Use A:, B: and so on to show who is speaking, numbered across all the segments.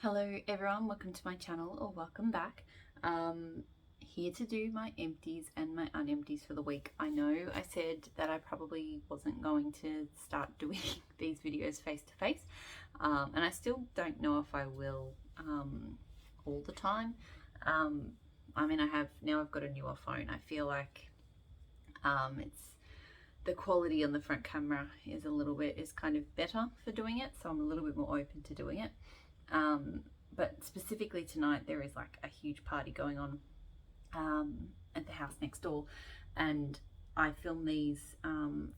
A: Hello everyone, welcome to my channel or welcome back. Here to do my empties and my unempties for the week. I know I said that I probably wasn't going to start doing these videos face to face, and I still don't know if I will all the time. I mean, I've got a newer phone. I feel like it's the quality on the front camera is kind of better for doing it, so I'm a little bit more open to doing it. But specifically tonight there is like a huge party going on at the house next door, and I film these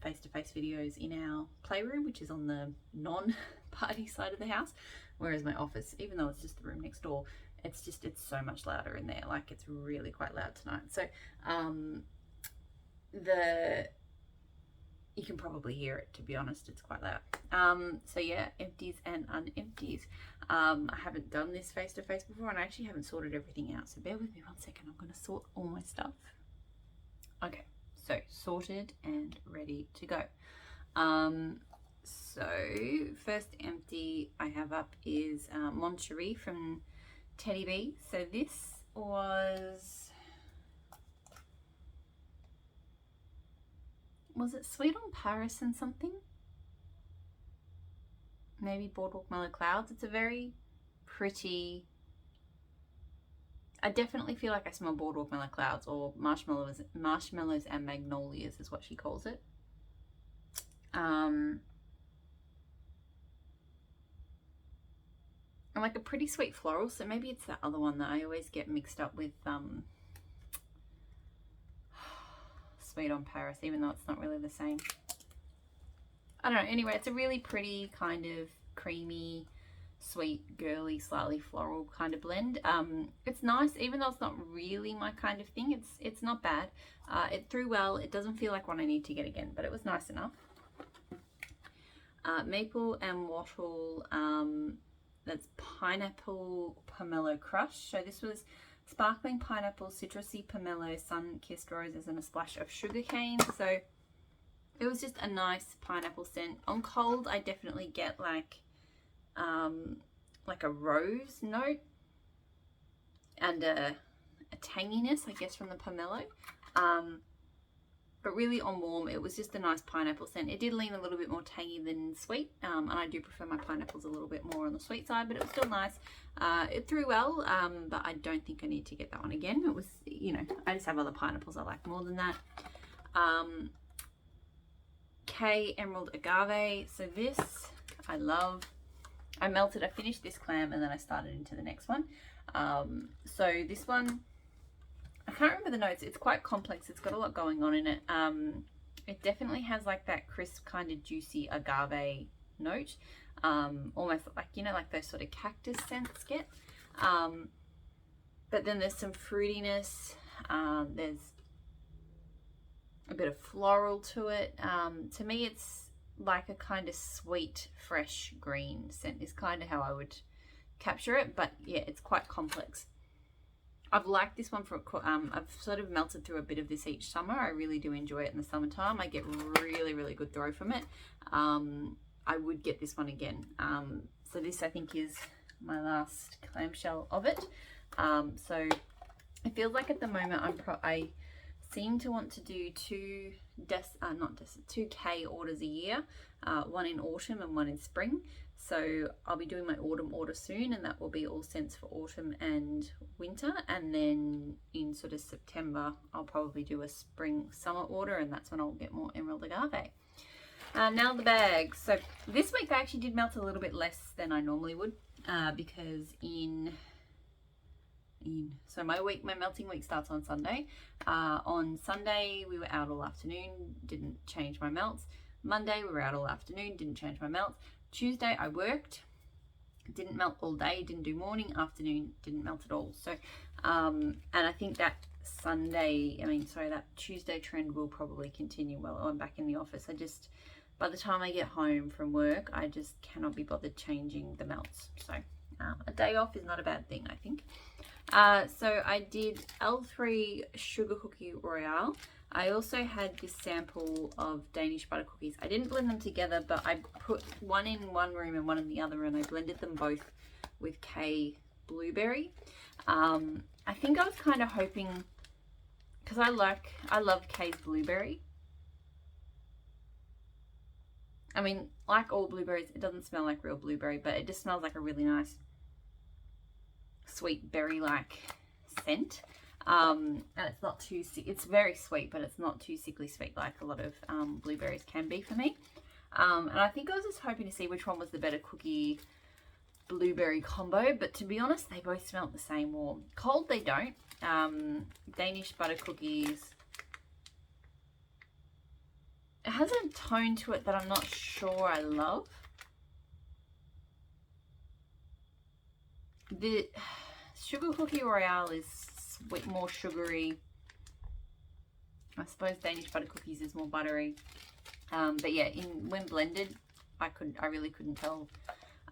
A: face-to-face videos in our playroom, which is on the non-party side of the house, whereas my office, even though it's just the room next door, it's so much louder in there. Like, it's really quite loud tonight. So you can probably hear it, to be honest. It's quite loud. So yeah, empties and unempties. I haven't done this face-to-face before, and I actually haven't sorted everything out, so bear with me 1 second. I'm going to sort all my stuff. Okay, so sorted and ready to go. So first empty I have up is Mon Cherie from Teddy B. So this was it Sweet on Paris and something? Maybe Boardwalk Mellow Clouds. It's a very pretty, I definitely feel like I smell Boardwalk Mellow Clouds, or marshmallows and magnolias is what she calls it. And like a pretty sweet floral, so maybe it's that other one that I always get mixed up with Sweet on Paris, even though it's not really the same. I don't know. Anyway, it's a really pretty kind of creamy, sweet, girly, slightly floral kind of blend. It's nice, even though it's not really my kind of thing. It's not bad. It threw well. It doesn't feel like one I need to get again, but it was nice enough. Maple and Wattle, that's Pineapple Pomelo Crush. So this was sparkling pineapple, citrusy pomelo, sun-kissed roses, and a splash of sugarcane. So it was just a nice pineapple scent. On cold, I definitely get like a rose note and a tanginess, I guess, from the pomelo. But really on warm, it was just a nice pineapple scent. It did lean a little bit more tangy than sweet, and I do prefer my pineapples a little bit more on the sweet side, but it was still nice. It threw well, but I don't think I need to get that one again. It was, you know, I just have other pineapples I like more than that. K Emerald Agave. So this I love. I finished this clam and then I started into the next one. So this one, I can't remember the notes. It's quite complex. It's got a lot going on in it. It definitely has like that crisp kind of juicy agave note, almost like, you know, like those sort of cactus scents get. But then there's some fruitiness. There's a bit of floral to it. To me, it's like a kind of sweet, fresh green scent is kind of how I would capture it. But yeah, it's quite complex. I've liked this one for, I've sort of melted through a bit of this each summer. I really do enjoy it in the summertime. I get really, really good throw from it. I would get this one again. So this, I think, is my last clamshell of it. So it feels like at the moment I seem to want to do two K orders a year, one in autumn and one in spring. So I'll be doing my autumn order soon, and that will be all scents for autumn and winter. And then in sort of September, I'll probably do a spring summer order, and that's when I'll get more Emerald Agave. Now the bags. So this week I actually did melt a little bit less than I normally would, because so my melting week starts on Sunday. On Sunday we were out all afternoon, didn't change my melts. Monday we were out all afternoon, didn't change my melts. Tuesday I worked, didn't melt all day, didn't do morning, afternoon, didn't melt at all. So and I think that that Tuesday trend will probably continue while I'm back in the office. By the time I get home from work, I just cannot be bothered changing the melts. So a day off is not a bad thing, I think. So I did L3 Sugar Cookie Royale. I also had this sample of Danish butter cookies. I didn't blend them together, but I put one in one room and one in the other, and I blended them both with K blueberry. I think I was kind of hoping, because I love K's blueberry. I mean, like all blueberries, it doesn't smell like real blueberry, but it just smells like a really nice sweet berry-like scent. And it's not too sick. It's very sweet, but it's not too sickly sweet like a lot of blueberries can be for me. And I think I was just hoping to see which one was the better cookie blueberry combo, but to be honest, they both smelled the same. Or cold they don't. Danish butter cookies, it has a tone to it that I'm not sure I love. The Sugar Cookie Royale is sweet, more sugary. I suppose Danish butter cookies is more buttery. But yeah, when blended, I really couldn't tell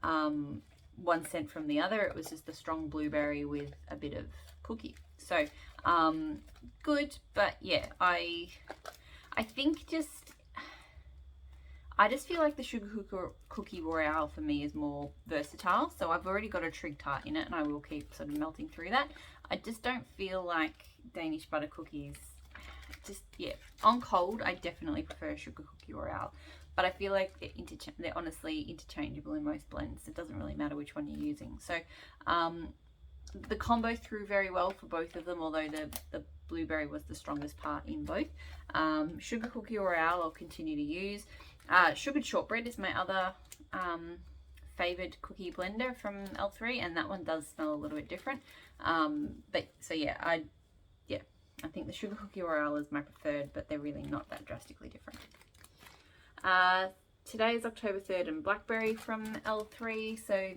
A: one scent from the other. It was just a strong blueberry with a bit of cookie. So good, but yeah, I think I just feel like the Sugar Cookie Royale for me is more versatile. So I've already got a trig tart in it, and I will keep sort of melting through that. I just don't feel like Danish butter cookies. Just, yeah, on cold, I definitely prefer Sugar Cookie Royale. But I feel like they're honestly interchangeable in most blends. It doesn't really matter which one you're using. So the combo threw very well for both of them, although the blueberry was the strongest part in both. Sugar Cookie Royale I'll continue to use. Sugared Shortbread is my other favoured cookie blender from L3, and that one does smell a little bit different. But so yeah, I think the Sugar Cookie Royale is my preferred, but they're really not that drastically different. Today is October 3rd and Blackberry from L3. So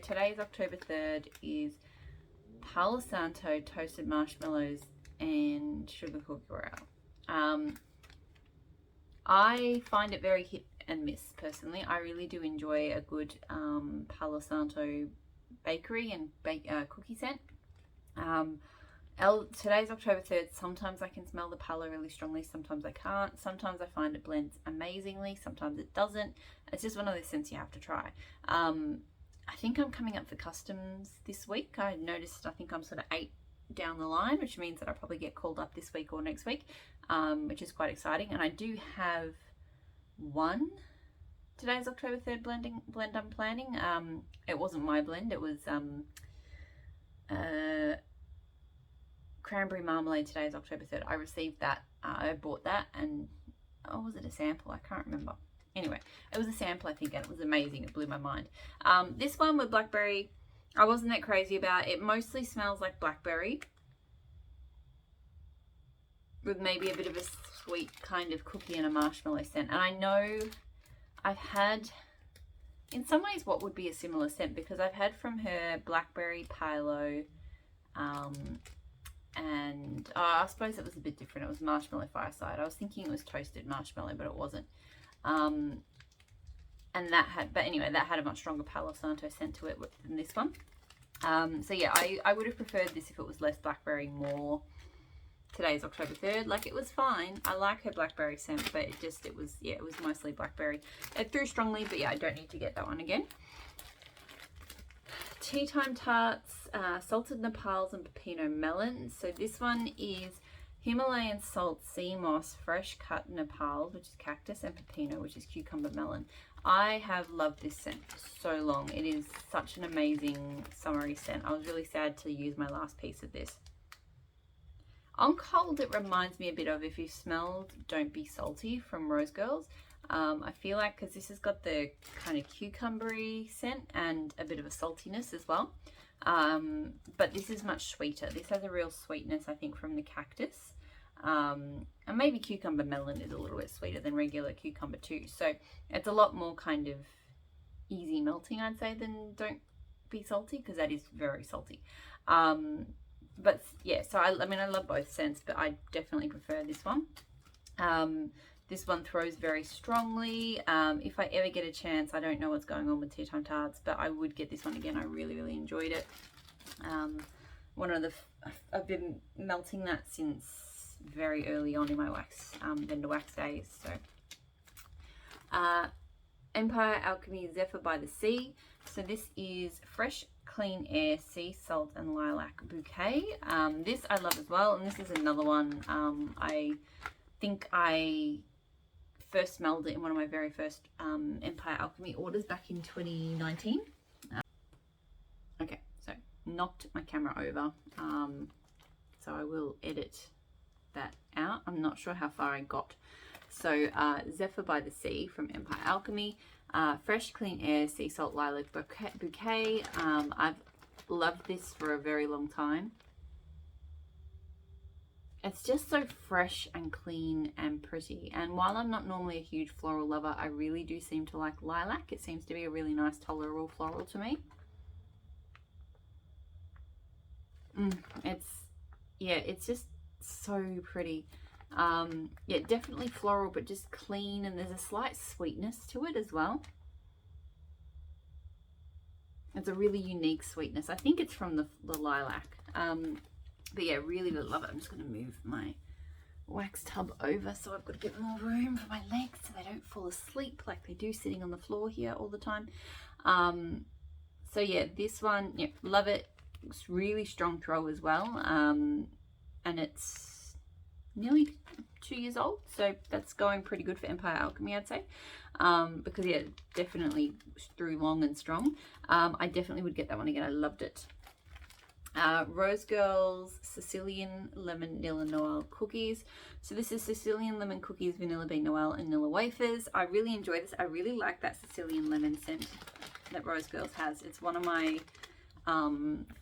A: today's October 3rd is Palo Santo, toasted marshmallows, and Sugar Cookie Royale. I find it very hit and miss personally. I really do enjoy a good Palo Santo bakery and cookie scent. Today's October 3rd. Sometimes I can smell the Palo really strongly, sometimes I can't. Sometimes I find it blends amazingly, sometimes it doesn't. It's just one of those scents you have to try. I think I'm coming up for customs this week. I noticed I think I'm sort of 8 down the line, which means that I'll probably get called up this week or next week, which is quite exciting. And I do have one today's October 3rd blend I'm planning. It wasn't my blend, it was cranberry marmalade. Today's October 3rd. I received that. I bought that, and was it a sample? I can't remember. Anyway, it was a sample, I think, and it was amazing. It blew my mind. This one with blackberry, I wasn't that crazy about. It mostly smells like blackberry with maybe a bit of a sweet kind of cookie and a marshmallow scent. And I know I've had, in some ways, what would be a similar scent, because I've had from her blackberry Palo, and I suppose it was a bit different. It was marshmallow fireside. I was thinking it was toasted marshmallow, but it wasn't. And that had a much stronger Palo Santo scent to it than this one. So yeah, I would have preferred this if it was less blackberry, more today's October 3rd. Like, it was fine. I like her blackberry scent, but it was mostly blackberry. It threw strongly, but yeah, I don't need to get that one again. Tea Time Tarts, Salted Nepals and Pepino Melon. So this one is Himalayan Salt Sea Moss, Fresh Cut Nepal, which is cactus, and Pepino, which is cucumber melon. I have loved this scent for so long. It is such an amazing summery scent. I was really sad to use my last piece of this. On cold, it reminds me a bit of If You Smelled Don't Be Salty from Rose Girls. I feel like, because this has got the kind of cucumbery scent and a bit of a saltiness as well. But this is much sweeter. This has a real sweetness, I think, from the cactus. And maybe cucumber melon is a little bit sweeter than regular cucumber too. So it's a lot more kind of easy melting, I'd say, than Don't Be Salty, because that is very salty. But yeah, so I mean, I love both scents, but I definitely prefer this one. This one throws very strongly. If I ever get a chance, I don't know what's going on with Tea Time Tarts, but I would get this one again. I really, really enjoyed it. I've been melting that since very early on in my wax vendor wax days. So Empire Alchemy Zephyr by the Sea. So this is Fresh Clean Air Sea Salt and Lilac Bouquet. This I love as well, and this is another one. I think I first smelled it in one of my very first Empire Alchemy orders back in 2019. Okay, so knocked my camera over, so I will edit that out. I'm not sure how far I got. So Zephyr by the Sea from Empire Alchemy, Fresh Clean Air Sea Salt Lilac Bouquet. I've loved this for a very long time. It's just so fresh and clean and pretty, and while I'm not normally a huge floral lover, I really do seem to like lilac. It seems to be a really nice tolerable floral to me. It's just so pretty. Yeah, definitely floral, but just clean, and there's a slight sweetness to it as well. It's a really unique sweetness. I think it's from the lilac. But yeah, really, really love it. I'm just going to move my wax tub over so I've got a bit more room for my legs so they don't fall asleep like they do sitting on the floor here all the time. So yeah, this one, yeah, love it. It's really strong throw as well. And it's nearly 2 years old, so that's going pretty good for Empire Alchemy, I'd say. Because yeah, definitely through long and strong. I definitely would get that one again. I loved it. Rose Girls Sicilian Lemon Vanilla Noel Cookies. So this is Sicilian Lemon Cookies, Vanilla Bean Noel, and Vanilla Wafers. I really enjoy this. I really like that Sicilian lemon scent that Rose Girls has. It's one of my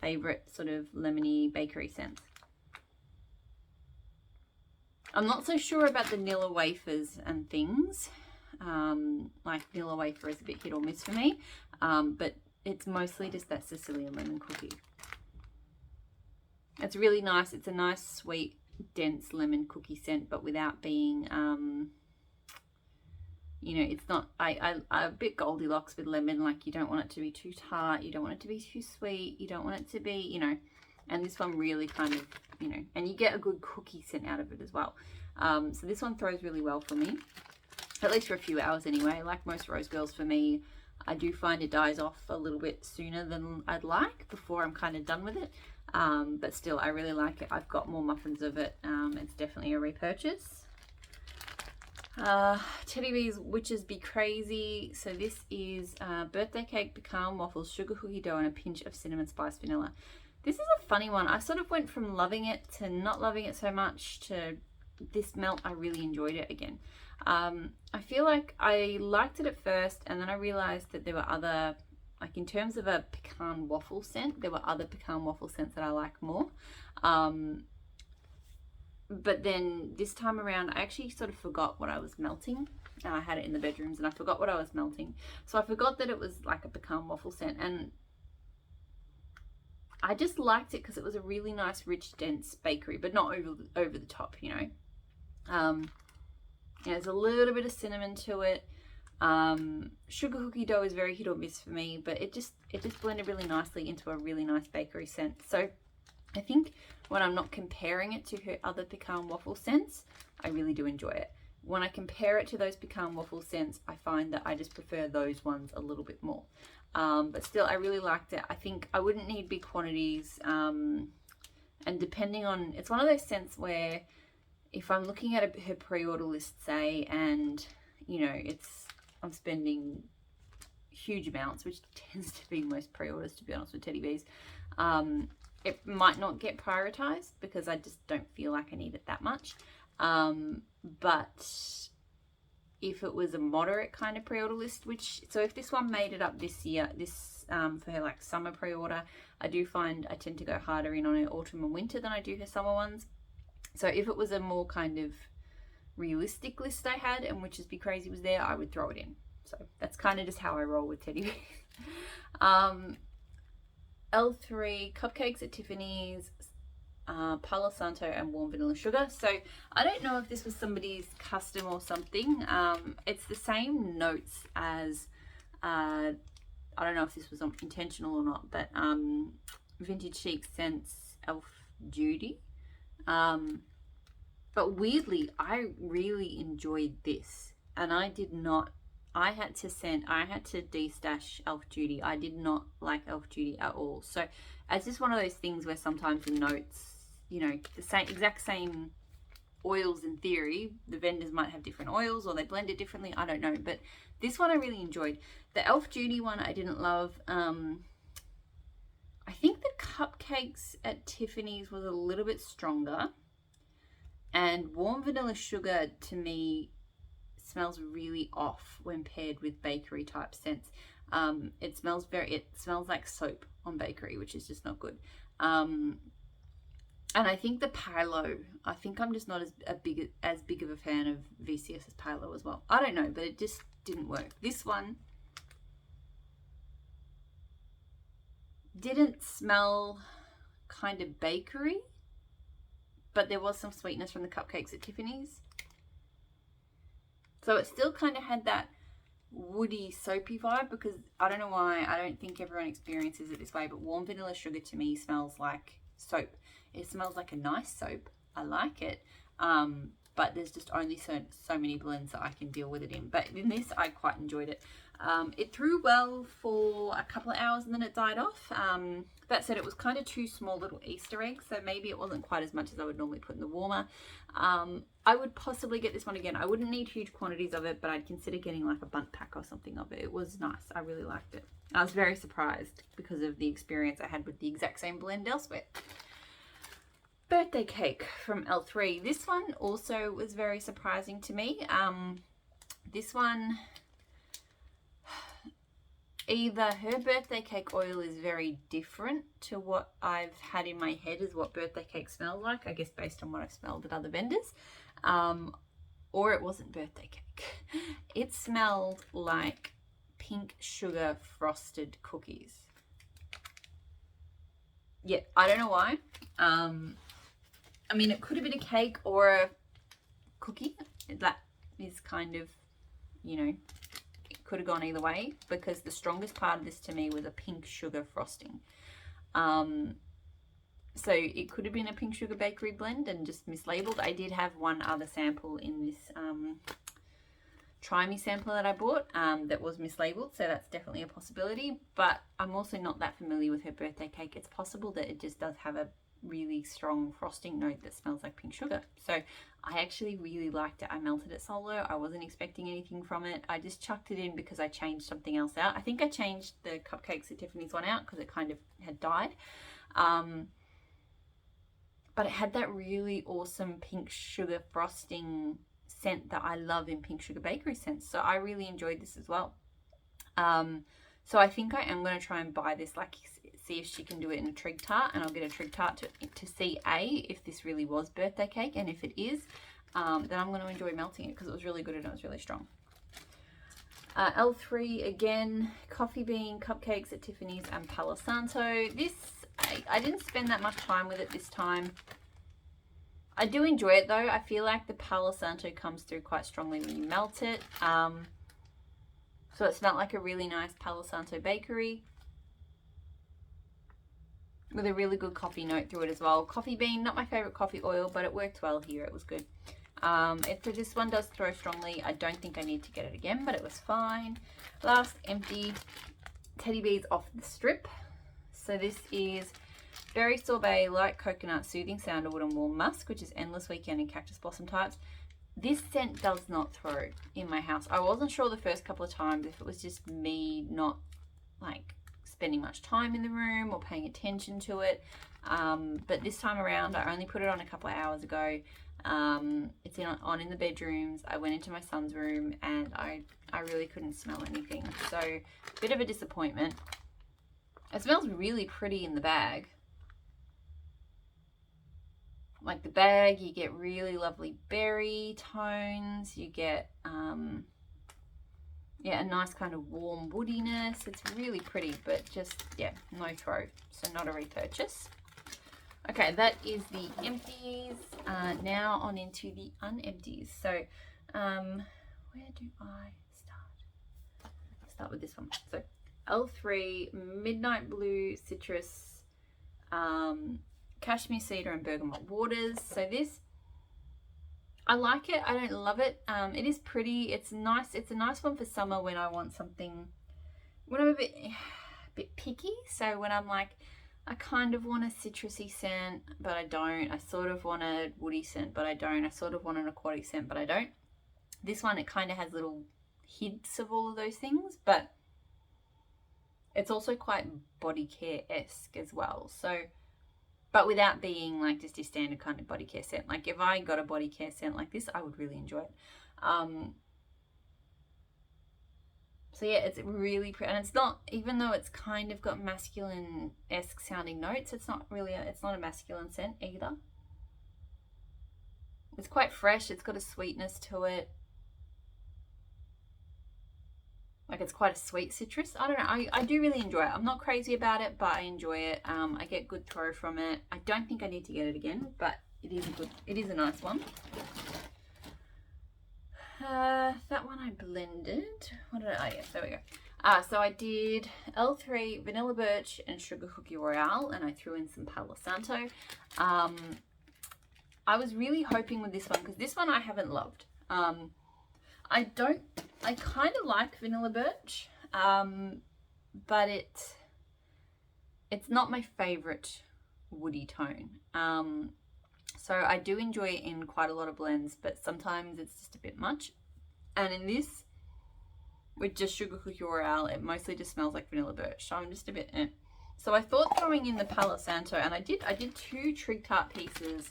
A: favorite sort of lemony bakery scents. I'm not so sure about the Vanilla Wafers and things. Like Vanilla Wafer is a bit hit or miss for me. But it's mostly just that Sicilian lemon cookie. It's really nice. It's a nice, sweet, dense lemon cookie scent, but without being, you know, it's not, I'm a bit Goldilocks with lemon. Like, you don't want it to be too tart. You don't want it to be too sweet. You don't want it to be, you know, and this one really kind of, you know, and you get a good cookie scent out of it as well. So this one throws really well for me, at least for a few hours anyway. Like most Rose Girls for me, I do find it dies off a little bit sooner than I'd like before I'm kind of done with it. But still, I really like it. I've got more muffins of it. It's definitely a repurchase. Teddy Bees Witches Be Crazy. So this is birthday cake, pecan waffles, sugar cookie dough, and a pinch of cinnamon spice vanilla. This is a funny one. I sort of went from loving it to not loving it so much to this melt. I really enjoyed it again. I feel like I liked it at first, and then I realized that there were other, like in terms of a pecan waffle scent, there were other pecan waffle scents that I like more. But then this time around, I actually sort of forgot what I was melting. I had it in the bedrooms and I forgot what I was melting. So I forgot that it was like a pecan waffle scent, and I just liked it because it was a really nice, rich, dense bakery, but not over the top, you know. Yeah, there's a little bit of cinnamon to it. Sugar cookie dough is very hit or miss for me, but it just blended really nicely into a really nice bakery scent. So I think when I'm not comparing it to her other pecan waffle scents, I really do enjoy it. When I compare it to those pecan waffle scents, I find that I just prefer those ones a little bit more. But still, I really liked it. I think I wouldn't need big quantities. And depending on, it's one of those scents where if I'm looking at her pre-order list, say, and you know, I'm spending huge amounts, which tends to be most pre-orders, to be honest, with Teddy Bees. It might not get prioritized because I just don't feel like I need it that much. But if it was a moderate kind of pre-order list, so if this one made it up this year, for her like summer pre-order, I do find I tend to go harder in on her autumn and winter than I do her summer ones. So if it was a more kind of realistic list I had and Witches Be Crazy was there, I would throw it in. So that's kind of just how I roll with Teddy Bees. L3 Cupcakes at Tiffany's, Palo Santo and warm vanilla sugar. So I don't know if this was somebody's custom or something. It's the same notes as I don't know if this was intentional or not, but Vintage Chic Scents Elf Judy. But weirdly, I really enjoyed this, and I had to de-stash Elf Duty. I did not like Elf Duty at all. So it's just one of those things where sometimes in notes, you know, the exact same oils in theory, the vendors might have different oils or they blend it differently. I don't know, but this one I really enjoyed. The Elf Duty one I didn't love. I think the cupcakes at Tiffany's was a little bit stronger. And warm vanilla sugar to me smells really off when paired with bakery type scents. It smells like soap on bakery, which is just not good. And I think the Palo, I think I'm just not as big of a fan of VCS's Palo as well. I don't know, but it just didn't work. This one didn't smell kind of bakery, but there was some sweetness from the cupcakes at Tiffany's. So it still kind of had that woody, soapy vibe, because I don't know why, I don't think everyone experiences it this way, but warm vanilla sugar to me smells like soap. It smells like a nice soap. I like it. But there's just only so many blends that I can deal with it in. But in this, I quite enjoyed it. It threw well for a couple of hours and then it died off. That said, it was kind of 2 small little Easter eggs, so maybe it wasn't quite as much as I would normally put in the warmer. I would possibly get this one again. I wouldn't need huge quantities of it, but I'd consider getting like a bundt pack or something of it. It was nice. I really liked it. I was very surprised because of the experience I had with the exact same blend elsewhere. Birthday cake from L3. This one also was very surprising to me. This one, either her birthday cake oil is very different to what I've had in my head as what birthday cake smells like, I guess based on what I've smelled at other vendors, or it wasn't birthday cake. It smelled like pink sugar frosted cookies. Yeah, I don't know why. I mean, it could have been a cake or a cookie. That is kind of, you know, it could have gone either way, because the strongest part of this to me was a pink sugar frosting. So it could have been a pink sugar bakery blend and just mislabeled. I did have one other sample in this Try Me sampler that I bought that was mislabeled, so that's definitely a possibility. But I'm also not that familiar with her birthday cake. It's possible that it just does have a really strong frosting note that smells like pink sugar. So I actually really liked it. I melted it solo. I wasn't expecting anything from it. I just chucked it in because I changed something else out. I think I changed the cupcakes at Tiffany's one out because it kind of had died. But it had that really awesome pink sugar frosting scent that I love in pink sugar bakery scents. So I really enjoyed this as well. So I think I am going to try and buy this, like see if she can do it in a trig tart, and I'll get a trig tart to see if this really was birthday cake, and if it is, then I'm going to enjoy melting it because it was really good and it was really strong. L3 again, coffee bean cupcakes at Tiffany's and Palo Santo. This I didn't spend that much time with it this time. I do enjoy it though. I feel like the Palo Santo comes through quite strongly when you melt it. So it smelled like a really nice Palo Santo bakery with a really good coffee note through it as well. Coffee bean, not my favorite coffee oil, but it worked well here. It was good. This one does throw strongly. I don't think I need to get it again, but it was fine. Last empty, teddy bears off the strip. So this is Berry Sorbet, Light Coconut, Soothing Sandalwood and Warm Musk, which is Endless Weekend and Cactus Blossom types. This scent does not throw in my house. I wasn't sure the first couple of times if it was just me not like spending much time in the room or paying attention to it. But this time around, I only put it on a couple of hours ago. It's on in the bedrooms. I went into my son's room and I really couldn't smell anything. So a bit of a disappointment. It smells really pretty in the bag. Like the bag, you get really lovely berry tones. You get, yeah, a nice kind of warm woodiness. It's really pretty, but just, yeah, no throw. So not a repurchase. Okay, that is the empties. Now on into the unempties. So where do I start? Start with this one. So L3, Midnight Blue, Citrus, Cashmere Cedar and Bergamot Waters. So this, I like it. I don't love it. It is pretty. It's nice. It's a nice one for summer when I want something, when I'm a bit picky. So when I'm like, I kind of want a citrusy scent, but I don't. I sort of want a woody scent, but I don't. I sort of want an aquatic scent, but I don't. This one, it kind of has little hints of all of those things, but it's also quite body care-esque as well. So, but without being like just your standard kind of body care scent. Like if I got a body care scent like this, I would really enjoy it. So yeah, it's really pretty, and it's not, even though it's kind of got masculine-esque sounding notes, it's not really, it's not a masculine scent either. It's quite fresh. It's got a sweetness to it. Like it's quite a sweet citrus. I don't know. I do really enjoy it. I'm not crazy about it, but I enjoy it. I get good throw from it. I don't think I need to get it again, but it is a nice one. That one I blended. What did I, yes, there we go. So I did L3, Vanilla Birch, and Sugar Cookie Royale, and I threw in some Palo Santo. I was really hoping with this one, because this one I haven't loved. I kind of like Vanilla Birch, but it's not my favorite woody tone. So I do enjoy it in quite a lot of blends, but sometimes it's just a bit much. And in this, with just Sugar Cookie Royale, it mostly just smells like Vanilla Birch, so I'm just a bit eh. So I thought throwing in the Palo Santo, and I did 2 Trig Tart pieces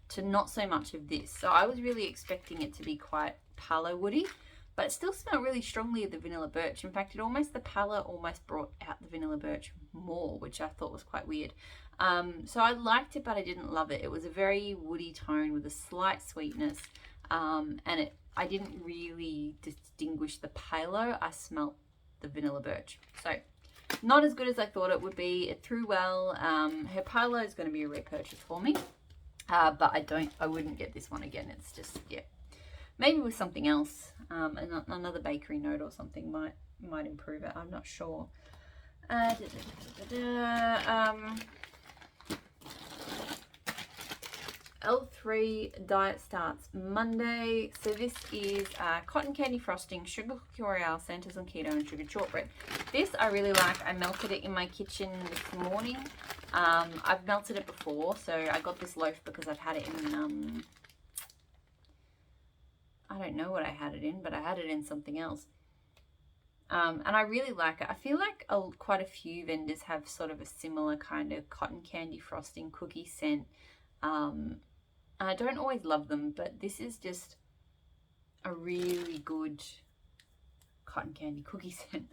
A: to not so much of this. So I was really expecting it to be quite Palo woody, but it still smelled really strongly of the Vanilla Birch. In fact, the Palo almost brought out the Vanilla Birch more, which I thought was quite weird. So I liked it, but I didn't love it. It was a very woody tone with a slight sweetness, and I didn't really distinguish the Palo. I smelt the Vanilla Birch. So not as good as I thought it would be. It threw well. Her Palo is going to be a repurchase for me, but I wouldn't get this one again. It's just, yeah. Maybe with something else, another bakery note or something might improve it. I'm not sure. L3 diet starts Monday. So this is cotton candy frosting, Sugar Cookie Royale, Santa's on keto, and sugar shortbread. This I really like. I melted it in my kitchen this morning. I've melted it before, so I got this loaf because I've had it in I don't know what I had it in, but I had it in something else. And I really like it. I feel like quite a few vendors have sort of a similar kind of cotton candy frosting cookie scent. And I don't always love them, but this is just a really good cotton candy cookie scent.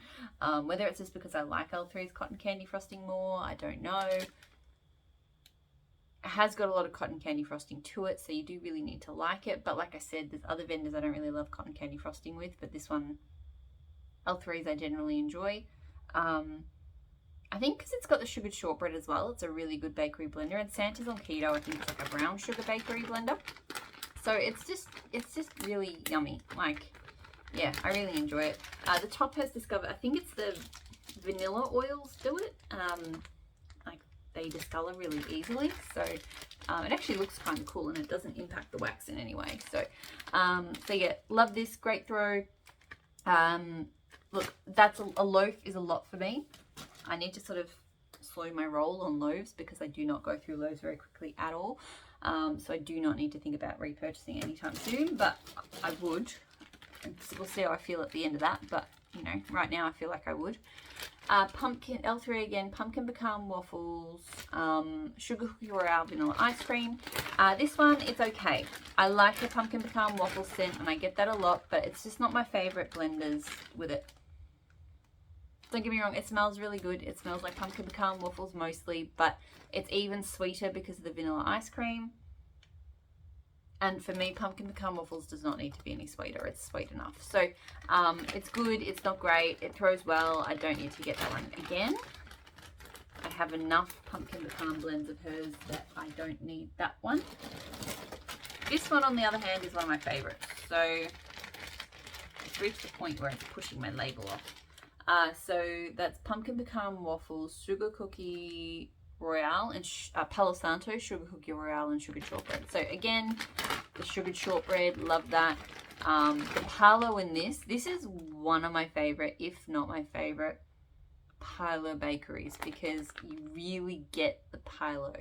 A: Whether it's just because I like L3's cotton candy frosting more, I don't know. It has got a lot of cotton candy frosting to it, so you do really need to like it. But like I said, there's other vendors I don't really love cotton candy frosting with, but this one, L3's, I generally enjoy. I think because it's got the sugared shortbread as well, it's a really good bakery blender. And Santa's on keto, I think it's like a brown sugar bakery blender. So it's just really yummy. Like, yeah, I really enjoy it. The top has discovered, I think it's the vanilla oils do it. Like they discolor really easily. So it actually looks kind of cool and it doesn't impact the wax in any way. So, so yeah, love this, great throw. Look, that's a loaf is a lot for me. I need to sort of slow my roll on loaves because I do not go through loaves very quickly at all. So I do not need to think about repurchasing anytime soon, but I would. We'll see how I feel at the end of that, but you know, right now I feel like I would. Pumpkin, L3 again, pumpkin pecan waffles, sugar cookie royale vanilla ice cream. This one, it's okay. I like the pumpkin pecan waffle scent and I get that a lot, but it's just not my favorite blenders with it. Don't get me wrong, it smells really good. It smells like pumpkin pecan waffles mostly, but it's even sweeter because of the vanilla ice cream. And for me, pumpkin pecan waffles does not need to be any sweeter. It's sweet enough. So it's good. It's not great. It throws well. I don't need to get that one again. I have enough pumpkin pecan blends of hers that I don't need that one. This one, on the other hand, is one of my favorites. So it's reached the point where it's pushing my label off. So that's pumpkin pecan waffles, sugar cookie Royale and Palo Santo Sugar Cookie Royale and sugared shortbread. So again, the sugared shortbread, love that. The Palo in this is one of my favorite, if not my favorite, Palo bakeries, because you really get the Palo,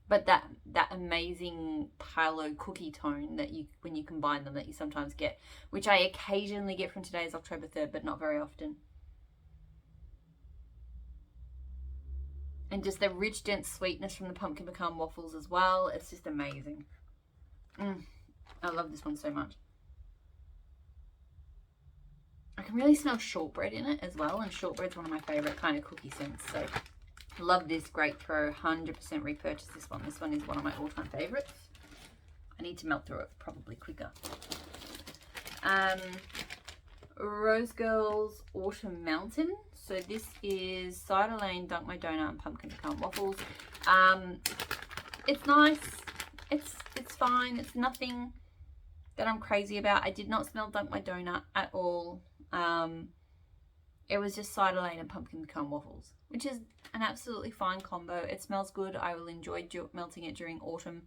A: but that amazing Palo cookie tone that you, when you combine them, that you sometimes get, which I occasionally get from Today's October 3rd, but not very often. And just the rich, dense sweetness from the pumpkin pecan waffles as well. It's just amazing. I love this one so much. I can really smell shortbread in it as well, and shortbread's one of my favorite kind of cookie scents. So love this, great throw, 100% repurchase this one. This one is one of my all-time favorites. I need to melt through it probably quicker. Rose Girls Autumn Mountain. So this is Cider Lane, Dunk My Donut, and Pumpkin Pecan Waffles. It's nice. It's fine. It's nothing that I'm crazy about. I did not smell Dunk My Donut at all. It was just Cider Lane and Pumpkin Pecan Waffles, which is an absolutely fine combo. It smells good. I will enjoy melting it during autumn.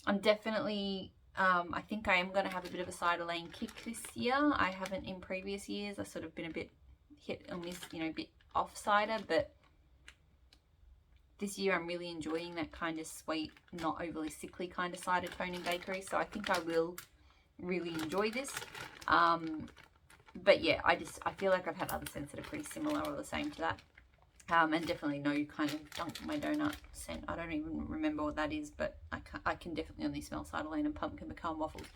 A: I'm definitely, I think I am going to have a bit of a Cider Lane kick this year. I haven't in previous years. I've sort of been a bit hit or miss, you know, a bit off cider, but this year I'm really enjoying that kind of sweet, not overly sickly kind of cider tone in bakery. So I think I will really enjoy this. But yeah, I feel like I've had other scents that are pretty similar or the same to that. And definitely no kind of Dunk My Donut scent. I don't even remember what that is, but I can definitely only smell Cider Lane and Pumpkin Pecan Waffles.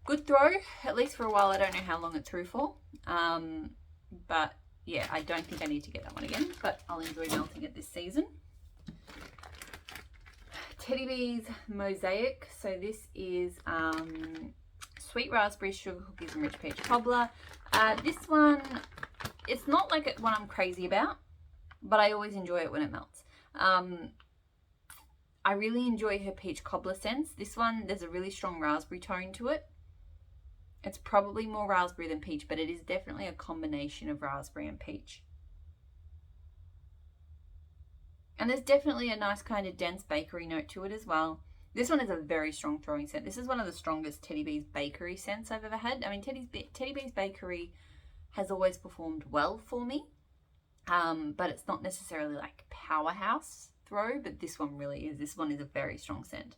A: Good throw, at least for a while. I don't know how long it threw for. But yeah, I don't think I need to get that one again, but I'll enjoy melting it this season. Teddy Bees Mosaic. So this is sweet raspberry sugar cookies and rich peach cobbler. This one, it's not like one I'm crazy about, but I always enjoy it when it melts. I really enjoy her peach cobbler scents. This one, there's a really strong raspberry tone to it. It's probably more raspberry than peach, but it is definitely a combination of raspberry and peach. And there's definitely a nice kind of dense bakery note to it as well. This one is a very strong throwing scent. This is one of the strongest Teddy Bees bakery scents I've ever had. I mean, Teddy Bees bakery has always performed well for me, but it's not necessarily like powerhouse throw, but this one really is. This one is a very strong scent.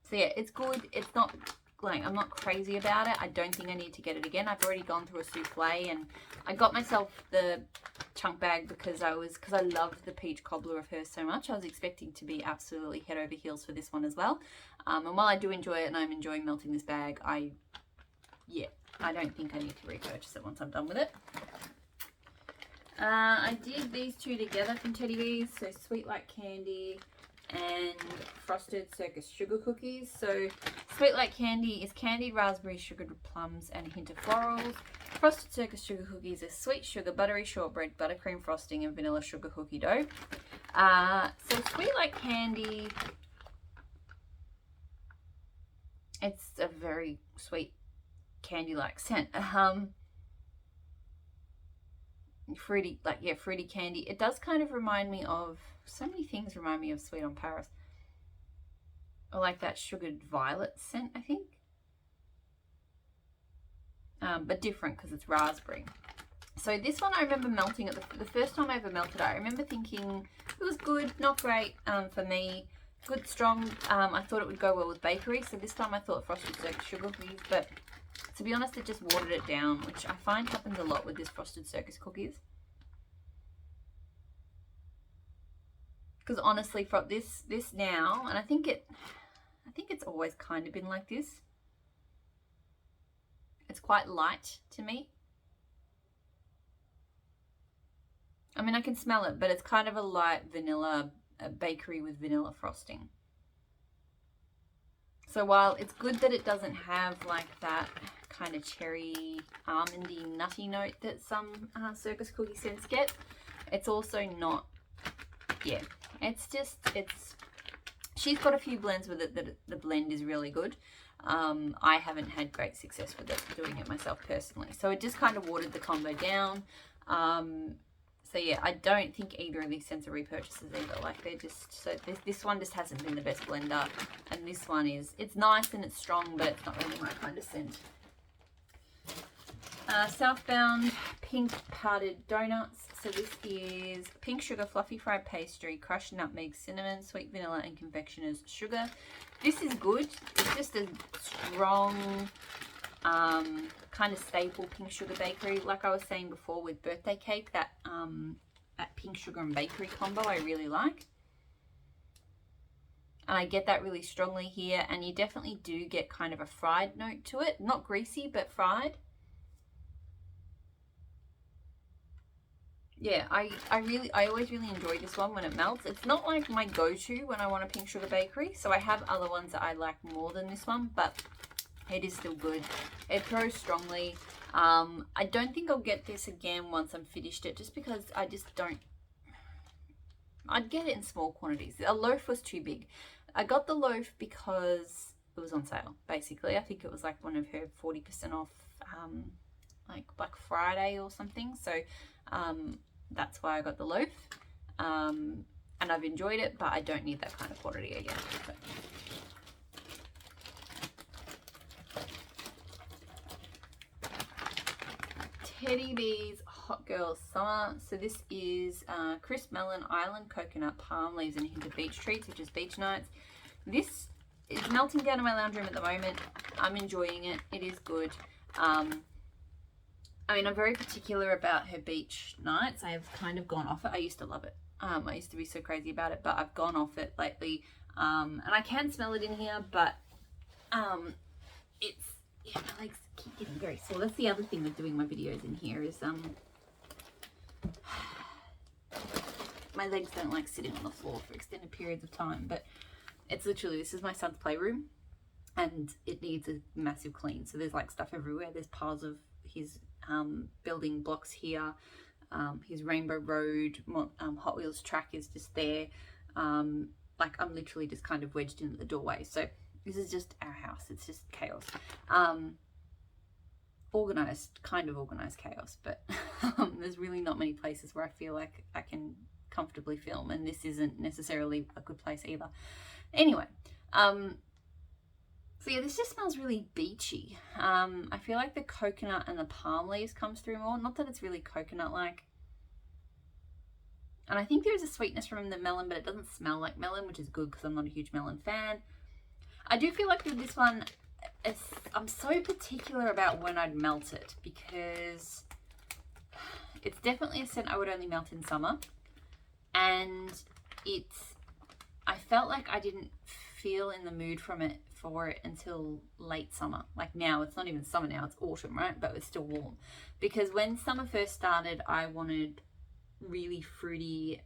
A: So yeah, it's good. It's not like, I'm not crazy about it. I don't think I need to get it again. I've already gone through a souffle, and I got myself the chunk bag because I loved the peach cobbler of hers so much. I was expecting to be absolutely head over heels for this one as well. And while I do enjoy it and I'm enjoying melting this bag, I don't think I need to repurchase it once I'm done with it. I did these two together from Teddy Bees, so Sweet Like Candy and Frosted Circus Sugar Cookies. So Sweet Like Candy is candied raspberries, sugared with plums, and a hint of florals. Frosted Circus Sugar Cookies is sweet sugar, buttery shortbread, buttercream frosting, and vanilla sugar cookie dough. So Sweet Like Candy, it's a very sweet candy-like scent. Fruity, like, yeah, fruity candy. It does kind of remind me of, so many things remind me of Sweet on Paris. I like that sugared violet scent, I think. But different because it's raspberry. So this one I remember melting it, the first time I ever melted it, I remember thinking it was good, not great for me. Good, strong. I thought it would go well with bakery. So this time I thought Frosted Circus Sugar Cookies, but to be honest, it just watered it down, which I find happens a lot with this Frosted Circus Cookies. Because honestly, for this now, and I think it's always kind of been like this. It's quite light to me. I mean, I can smell it, but it's kind of a light vanilla bakery with vanilla frosting. So while it's good that it doesn't have like that kind of cherry, almondy, nutty note that some circus cookie scents get, it's also not, yeah, it's just, she's got a few blends with it that the blend is really good. I haven't had great success with it, doing it myself personally. So it just kind of watered the combo down. So yeah, I don't think either of these scents are repurchases either. Like they're just, so this one just hasn't been the best blender. And this one is, it's nice and it's strong, but it's not really my kind of scent. Southbound Pink Powdered Donuts. So this is pink sugar, fluffy fried pastry, crushed nutmeg, cinnamon, sweet vanilla, and confectioner's sugar. This is good. It's just a strong, kind of staple pink sugar bakery. Like I was saying before with birthday cake, that pink sugar and bakery combo I really like. And I get that really strongly here, and you definitely do get kind of a fried note to it. Not greasy, but fried. Yeah, I always really enjoy this one when it melts. It's not like my go-to when I want a pink sugar bakery, so I have other ones that I like more than this one, but it is still good. It throws strongly. I don't think I'll get this again once I'm finished it, just because I just don't. I'd get it in small quantities. A loaf was too big. I got the loaf because it was on sale, basically. I think it was like one of her 40% off, like Black Friday or something. So that's why I got the loaf. And I've enjoyed it, but I don't need that kind of quantity again. So. Teddy Bees Hot Girl Summer. So this is crisp melon, island coconut, palm leaves, and a hint of beach treats, which is beach nights. This is melting down in my lounge room at the moment. I'm enjoying it. It is good. I mean, I'm very particular about her beach nights. I have kind of gone off it. I used to love it. I used to be so crazy about it, but I've gone off it lately. And I can smell it in here, but it's, yeah, my legs keep getting very sore. That's the other thing with doing my videos in here is my legs don't like sitting on the floor for extended periods of time. But it's literally, this is my son's playroom, and it needs a massive clean. So there's like stuff everywhere. There's piles of his building blocks here. His Rainbow Road Hot Wheels track is just there. Like I'm literally just kind of wedged in the doorway. So this is just our house. It's just chaos. Organized, kind of organized chaos, but there's really not many places where I feel like I can comfortably film, and this isn't necessarily a good place either. Anyway, so yeah, this just smells really beachy. I feel like the coconut and the palm leaves comes through more. Not that it's really coconut-like. And I think there is a sweetness from the melon, but it doesn't smell like melon, which is good because I'm not a huge melon fan. I do feel like with this one, I'm so particular about when I'd melt it, because it's definitely a scent I would only melt in summer. And I felt like I didn't feel in the mood for it until late summer. Like now, it's not even summer now, it's autumn, right? But it's still warm. Because when summer first started, I wanted really fruity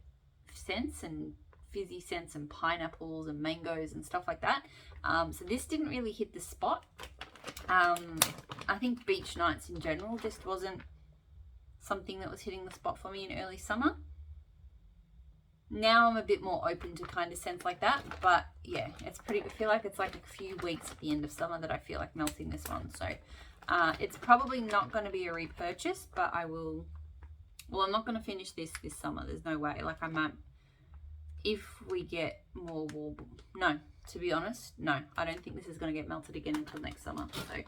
A: scents and fizzy scents and pineapples and mangoes and stuff like that. So this didn't really hit the spot. I think beach nights in general just wasn't something that was hitting the spot for me in early summer. Now I'm a bit more open to kind of scents like that, but yeah, I feel like it's like a few weeks at the end of summer that I feel like melting this one. So it's probably not going to be a repurchase, but I'm not going to finish this summer. There's no way. Like I might, if we get more warm. No, to be honest, no, I don't think this is going to get melted again until next summer. So,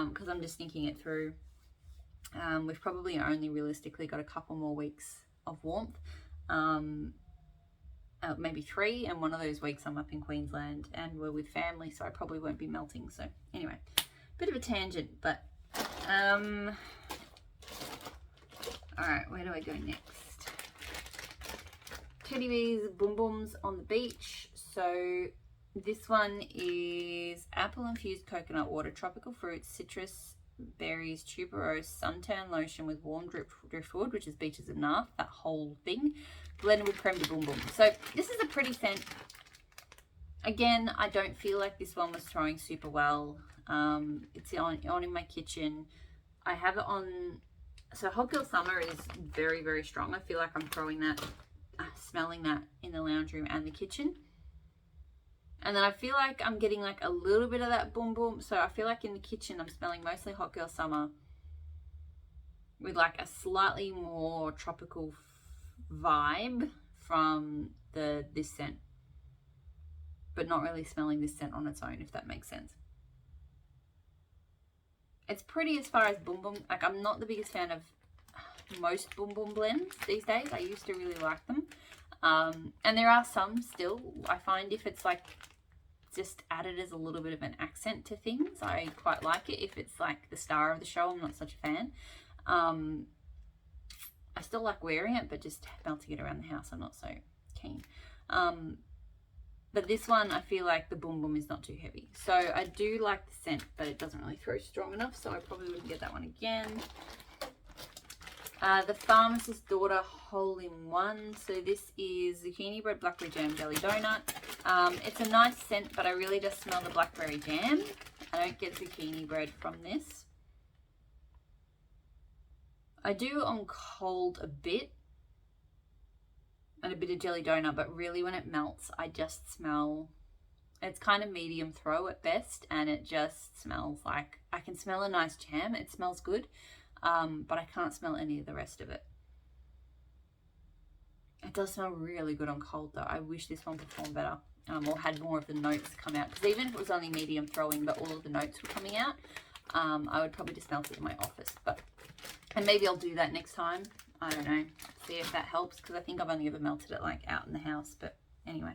A: because I'm just thinking it through. We've probably only realistically got a couple more weeks of warmth. Maybe 3, and one of those weeks I'm up in Queensland and we're with family, so I probably won't be melting. So anyway, bit of a tangent, but all right, where do I go next? Teddy Bees Boom Booms on the Beach. So this one is apple infused coconut water, tropical fruits, citrus, berries, tuberose, suntan lotion with warm driftwood, which is beaches of Narth, that whole thing, blended with creme de boom boom. So this is a pretty scent. Again, I don't feel like this one was throwing super well. It's on in my kitchen. I have it on. So Hot Girl Summer is very, very strong. I feel like I'm throwing that, smelling that in the lounge room and the kitchen. And then I feel like I'm getting like a little bit of that boom boom. So I feel like in the kitchen I'm smelling mostly Hot Girl Summer. with like a slightly more tropical vibe from this scent, but not really smelling this scent on its own, if that makes sense. It's pretty as far as Boom Boom. Like, I'm not the biggest fan of most Boom Boom blends these days. I used to really like them. And there are some still. I find if it's like just added as a little bit of an accent to things, I quite like it. If it's like the star of the show, I'm not such a fan. I still like wearing it, but just melting it around the house, I'm not so keen. But this one, I feel like the Boom Boom is not too heavy. So I do like the scent, but it doesn't really throw strong enough, so I probably wouldn't get that one again. The Pharmacist's Daughter Hole-in-One. So this is zucchini bread, blackberry jam, jelly donut. It's a nice scent, but I really just smell the blackberry jam. I don't get zucchini bread from this. I do on cold a bit, and a bit of jelly donut, but really when it melts, I just smell, it's kind of medium throw at best, and it just smells like, I can smell a nice jam. It smells good, but I can't smell any of the rest of it. It does smell really good on cold though. I wish this one performed better, or had more of the notes come out, because even if it was only medium throwing, but all of the notes were coming out, I would probably just melt it in my office. And maybe I'll do that next time. I don't know. See if that helps, because I think I've only ever melted it like out in the house. But anyway.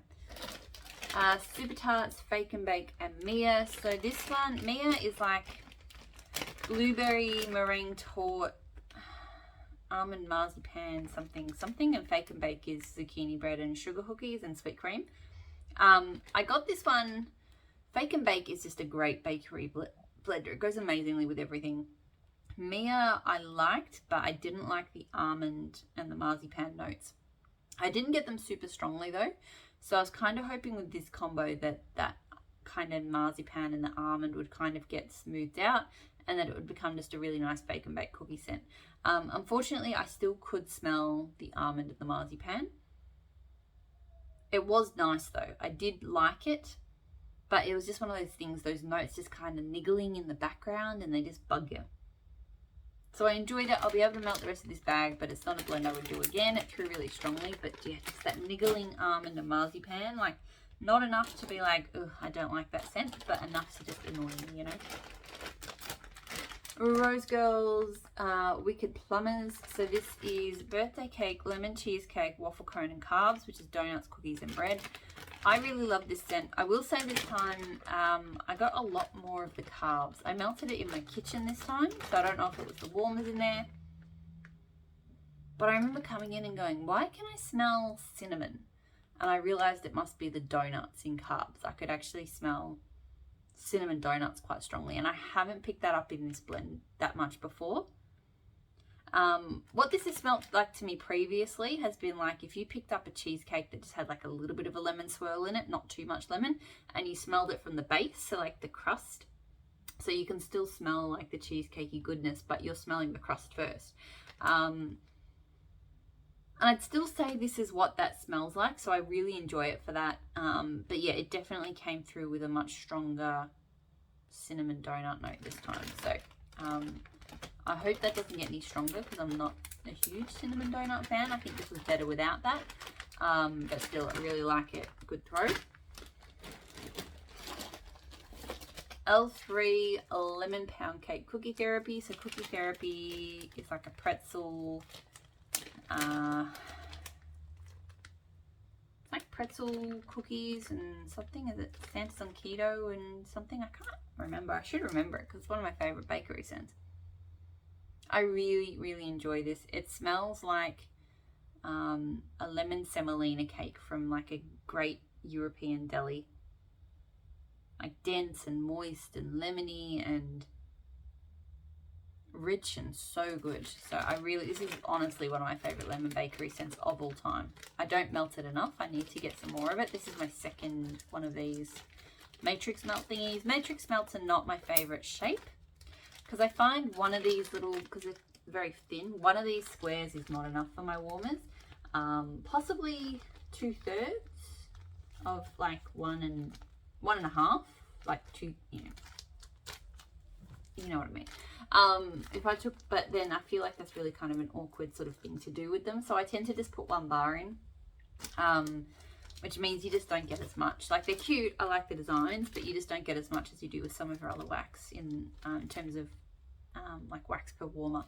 A: Super Tarts, Fake and Bake, and Mia. So this one, Mia is like blueberry meringue tort, almond marzipan something, and Fake and Bake is zucchini bread and sugar cookies and sweet cream. I got this one. Fake and Bake is just a great bakery blender. It goes amazingly with everything. Mia I liked, but I didn't like the almond and the marzipan notes. I didn't get them super strongly though, so I was kind of hoping with this combo that kind of marzipan and the almond would kind of get smoothed out, and that it would become just a really nice bake and bake cookie scent. Unfortunately, I still could smell the almond and the marzipan. It was nice though. I did like it, but it was just one of those things, those notes just kind of niggling in the background, and they just bug you. So I enjoyed it. I'll be able to melt the rest of this bag, but it's not a blend I would do again. It threw really strongly, but yeah, just that niggling almond and marzipan, like not enough to be like, ugh, I don't like that scent, but enough to just annoy me, you know. Rose Girls Wicked Plumbers. So this is birthday cake, lemon cheesecake, waffle cone and carbs, which is donuts, cookies and bread. I really love this scent. I will say this time I got a lot more of the carbs. I melted it in my kitchen this time, so I don't know if it was the warmers in there. But I remember coming in and going, why can I smell cinnamon? And I realized it must be the donuts in carbs. I could actually smell cinnamon donuts quite strongly, and I haven't picked that up in this blend that much before. What this has smelled like to me previously has been like if you picked up a cheesecake that just had like a little bit of a lemon swirl in it, not too much lemon, and you smelled it from the base, so like the crust, so you can still smell like the cheesecakey goodness, but you're smelling the crust first. And I'd still say this is what that smells like, so I really enjoy it for that. But yeah, it definitely came through with a much stronger cinnamon donut note this time. So I hope that doesn't get any stronger, because I'm not a huge cinnamon donut fan. I think this was better without that. But still, I really like it. Good throw. L3 Lemon Pound Cake Cookie Therapy. So Cookie Therapy is like a pretzel. It's like pretzel cookies and something. Is it Santa's on keto and something? I can't remember. I should remember it because it's one of my favorite bakery scents. I really, really enjoy this. It smells like a lemon semolina cake from like a great European deli. Like dense and moist and lemony and rich and so good. So this is honestly one of my favorite lemon bakery scents of all time. I don't melt it enough. I need to get some more of it. This is my second one of these matrix melt thingies. Matrix melts are not my favorite shape, because I find one of these little, because it's very thin, one of these squares is not enough for my warmers. Possibly 2/3 of like 1 and 1.5, like 2, you know what I mean. If I took, but then I feel like that's really kind of an awkward sort of thing to do with them. So I tend to just put 1 bar in, which means you just don't get as much. Like, they're cute, I like the designs, but you just don't get as much as you do with some of our other wax in terms of like wax per warmer,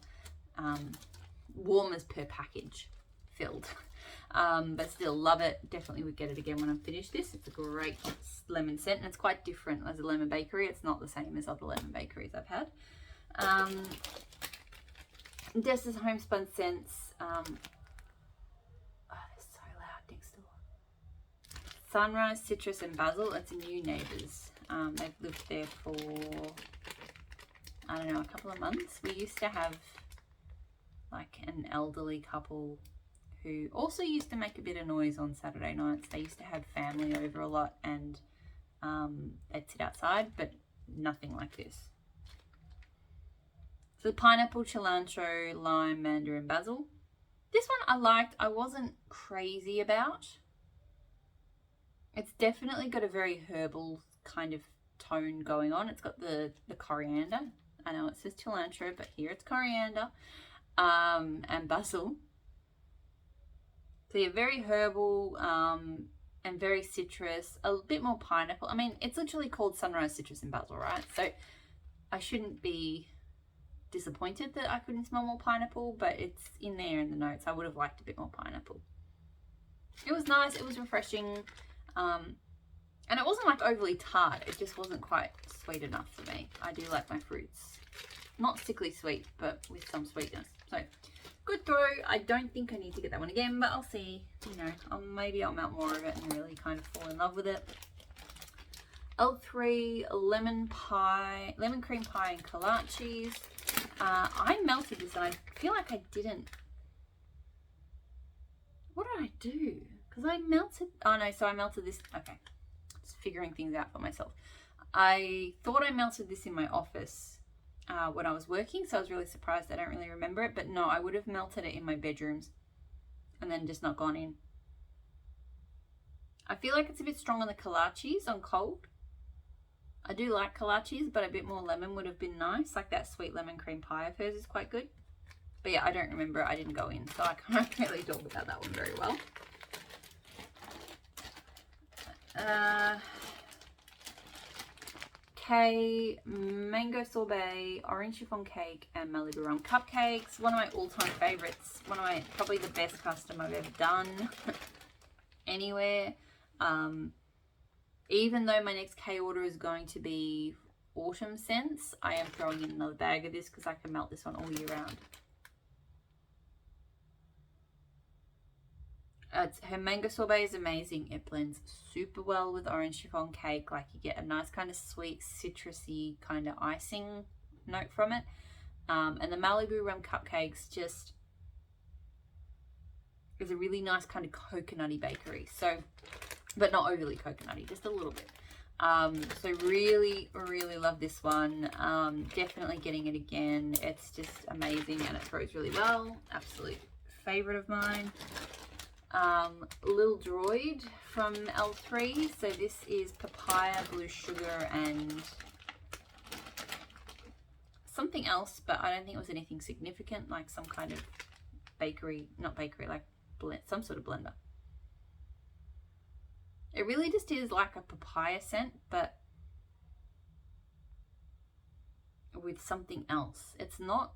A: warmers per package filled. But still love it. Definitely would get it again when I'm finished this. It's a great lemon scent, and it's quite different as a lemon bakery. It's not the same as other lemon bakeries I've had. Dessa's homespun scents. Oh, they're so loud next door. Sunrise, citrus, and basil. It's new neighbours. They've lived there for, I don't know, a couple of months. We used to have like an elderly couple who also used to make a bit of noise on Saturday nights. They used to have family over a lot, and they'd sit outside, but nothing like this. So pineapple, cilantro, lime, mandarin, basil. This one I liked. I wasn't crazy about. It's definitely got a very herbal kind of tone going on. It's got the coriander. I know it says cilantro, but here it's coriander, and basil. So yeah, very herbal, and very citrus, a bit more pineapple. I mean, it's literally called Sunrise, Citrus, and Basil, right? So I shouldn't be disappointed that I couldn't smell more pineapple, but it's in there in the notes. I would have liked a bit more pineapple. It was nice, it was refreshing, and it wasn't like overly tart. It just wasn't quite sweet enough for me. I do like my fruits not sickly sweet, but with some sweetness. So good throw. I don't think I need to get that one again, but I'll see. You know, maybe I'll melt more of it and really kind of fall in love with it. L3 lemon cream pie and kolaches. I melted this and I feel like I didn't. What did I do? Because I melted. Oh no, so I melted this. Okay, just figuring things out for myself. I thought I melted this in my office when I was working, so I was really surprised. I don't really remember it, but no, I would have melted it in my bedrooms and then just not gone in. I feel like it's a bit strong on the kolaches on cold. I do like kolaches, but a bit more lemon would have been nice. Like that sweet lemon cream pie of hers is quite good. But yeah, I don't remember it. I didn't go in, so I can't really talk about that one very well. Mango sorbet, orange chiffon cake, and Malibu rum cupcakes. One of my all-time favorites. Probably the best custom I've ever done anywhere. Even though my next K order is going to be autumn scents, I am throwing in another bag of this because I can melt this one all year round. Her mango sorbet is amazing. It blends super well with orange chiffon cake. Like, you get a nice kind of sweet, citrusy kind of icing note from it. And the Malibu rum cupcakes just is a really nice kind of coconutty bakery. So, but not overly coconutty, just a little bit. So really, really love this one. Definitely getting it again. It's just amazing and it throws really well. Absolute favorite of mine. Little Droid from L3. So this is papaya, blue sugar, and something else, but I don't think it was anything significant, like some kind of bakery, not bakery, like some sort of blender. It really just is like a papaya scent, but with something else. It's not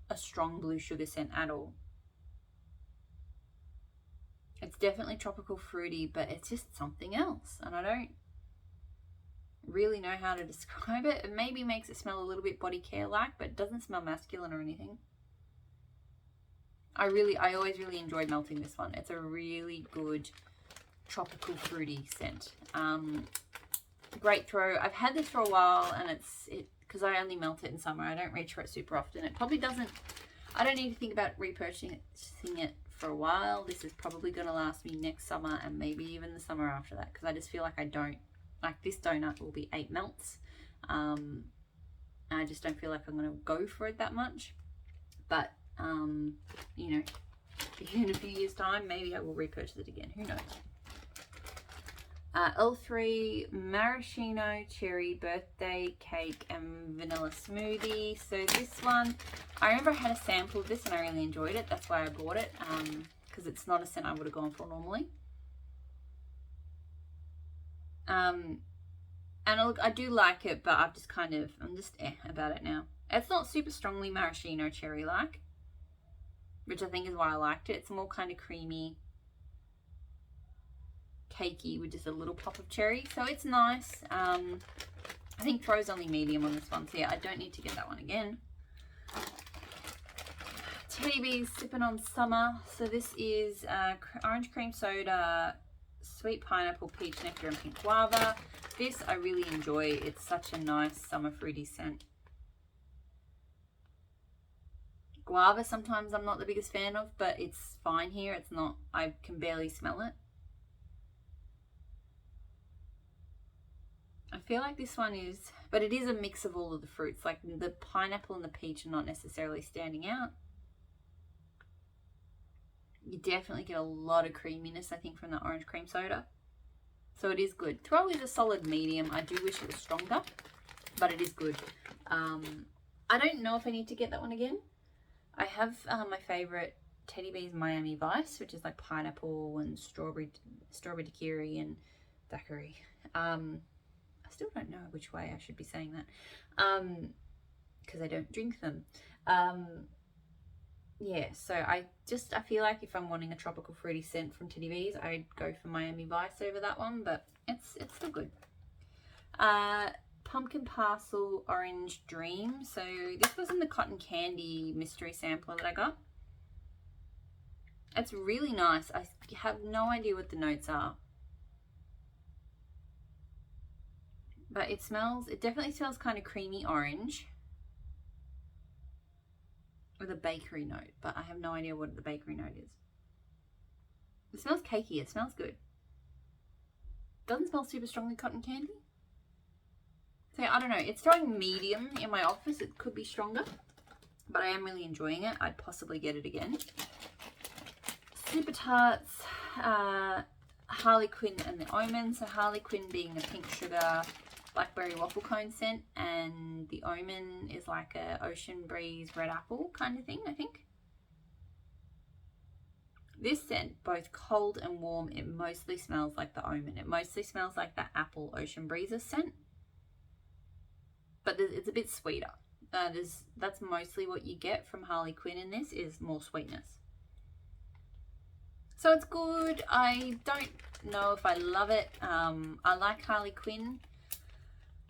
A: a strong blue sugar scent at all. It's definitely tropical fruity, but it's just something else. And I don't really know how to describe it. It maybe makes it smell a little bit body care-like, but it doesn't smell masculine or anything. I always really enjoyed melting this one. It's a really good tropical fruity scent. Great throw. I've had this for a while, and because I only melt it in summer. I don't reach for it super often. It probably doesn't. I don't need to think about repurchasing it for a while. This is probably going to last me next summer and maybe even the summer after that, because I just feel like I don't like this donut will be 8 melts. I just don't feel like I'm going to go for it that much. But you know, in a few years time maybe I will repurchase it again, who knows. L3 maraschino cherry birthday cake and vanilla smoothie. So this one, I remember I had a sample of this and I really enjoyed it. That's why I bought it, because it's not a scent I would have gone for normally. And look, I do like it, but I'm just about it now. It's not super strongly maraschino cherry like, which I think is why I liked it. It's more kind of creamy, cakey with just a little pop of cherry, so it's nice. I think Thro's only medium on this one, so yeah, I don't need to get that one again. Teddy Bees Sipping on Summer. So this is orange cream soda, sweet pineapple, peach nectar, and pink guava. This I really enjoy. It's such a nice summer fruity scent. Guava sometimes I'm not the biggest fan of, but it's fine here. It's not, I can barely smell it. I feel like this one is, but it is a mix of all of the fruits. Like the pineapple and the peach are not necessarily standing out. You definitely get a lot of creaminess, I think, from the orange cream soda. So it is good. Throw is a solid medium. I do wish it was stronger, but it is good. I don't know if I need to get that one again. I have my favorite Teddy Bees Miami Vice, which is like pineapple and strawberry daiquiri and daiquiri. I still don't know which way I should be saying that, because I don't drink them. Yeah, so I feel like if I'm wanting a tropical fruity scent from Teddy Bees, I'd go for Miami Vice over that one, but it's still good. Pumpkin Parcel Orange Dream. So this was in the cotton candy mystery sampler that I got. It's really nice. I have no idea what the notes are, but it definitely smells kind of creamy orange with a bakery note, but I have no idea what the bakery note is. It smells cakey. It smells good. Doesn't smell super strongly cotton candy. So I don't know, it's throwing medium in my office. It could be stronger, but I am really enjoying it. I'd possibly get it again. Super Tarts, Harley Quinn and the Omen. So Harley Quinn being a pink sugar blackberry waffle cone scent, and the Omen is like a ocean breeze red apple kind of thing, I think. This scent, both cold and warm, it mostly smells like the Omen. It mostly smells like that apple ocean breezes scent, but it's a bit sweeter. That's mostly what you get from Harley Quinn in this, is more sweetness. So it's good. I don't know if I love it. I like Harley Quinn.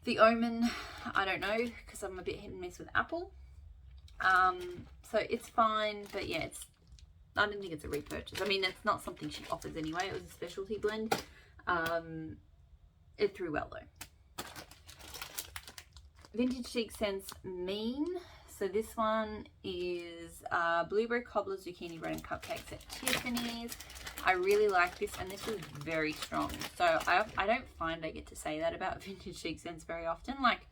A: The Omen, I don't know, because I'm a bit hit and miss with apple. So it's fine, but yeah, I don't think it's a repurchase. I mean, it's not something she offers anyway. It was a specialty blend. It threw well though. Vintage Chic Scents Mean. So this one is blueberry cobbler, zucchini bread and cupcakes at Tiffany's. I really like this, and this was very strong. So I don't find I get to say that about Vintage Chic Scents very often. Like,